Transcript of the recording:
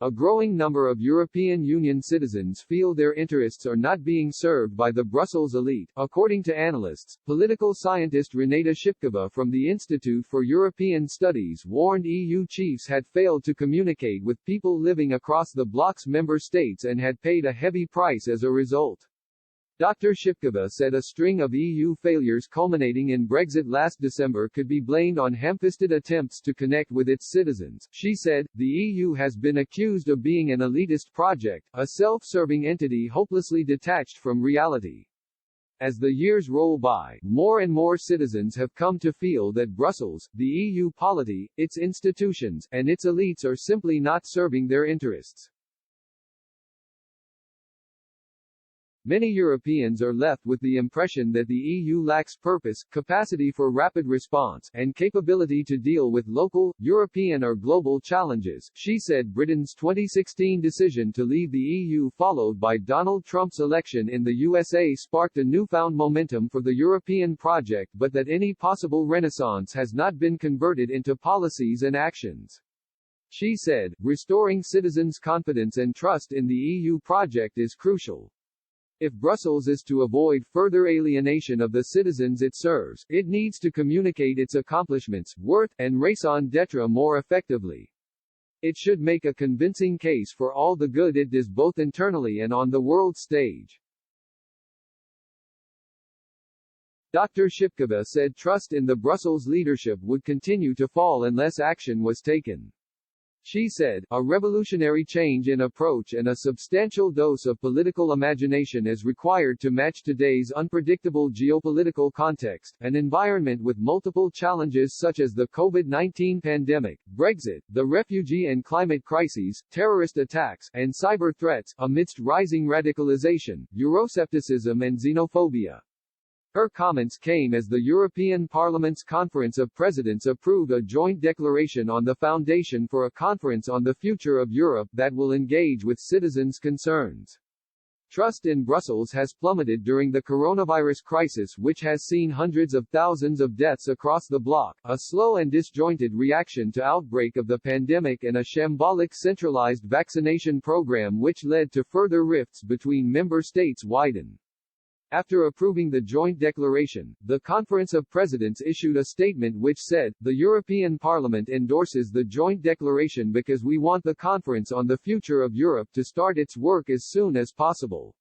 A growing number of European Union citizens feel their interests are not being served by the Brussels elite, according to analysts. Political scientist Renata Shipkova from the Institute for European Studies warned EU chiefs had failed to communicate with people living across the bloc's member states and had paid a heavy price as a result. Dr. Shipkova said a string of EU failures culminating in Brexit last December could be blamed on ham-fisted attempts to connect with its citizens. She said, the EU has been accused of being an elitist project, a self-serving entity hopelessly detached from reality. As the years roll by, more and more citizens have come to feel that Brussels, the EU polity, its institutions, and its elites are simply not serving their interests. Many Europeans are left with the impression that the EU lacks purpose, capacity for rapid response, and capability to deal with local, European or global challenges, she said. Britain's 2016 decision to leave the EU followed by Donald Trump's election in the USA sparked a newfound momentum for the European project, but that any possible renaissance has not been converted into policies and actions. She said, restoring citizens' confidence and trust in the EU project is crucial. If Brussels is to avoid further alienation of the citizens it serves, it needs to communicate its accomplishments, worth, and raison d'etre more effectively. It should make a convincing case for all the good it does both internally and on the world stage. Dr. Shipkova said trust in the Brussels leadership would continue to fall unless action was taken. She said, a revolutionary change in approach and a substantial dose of political imagination is required to match today's unpredictable geopolitical context, an environment with multiple challenges such as the COVID-19 pandemic, Brexit, the refugee and climate crises, terrorist attacks, and cyber threats, amidst rising radicalization, Euroscepticism and xenophobia. Her comments came as the European Parliament's Conference of Presidents approved a joint declaration on the foundation for a conference on the future of Europe that will engage with citizens' concerns. Trust in Brussels has plummeted during the coronavirus crisis, which has seen hundreds of thousands of deaths across the bloc, a slow and disjointed reaction to outbreak of the pandemic and a shambolic centralized vaccination program which led to further rifts between member states widen. After approving the joint declaration, the Conference of Presidents issued a statement which said, the European Parliament endorses the joint declaration because we want the Conference on the Future of Europe to start its work as soon as possible.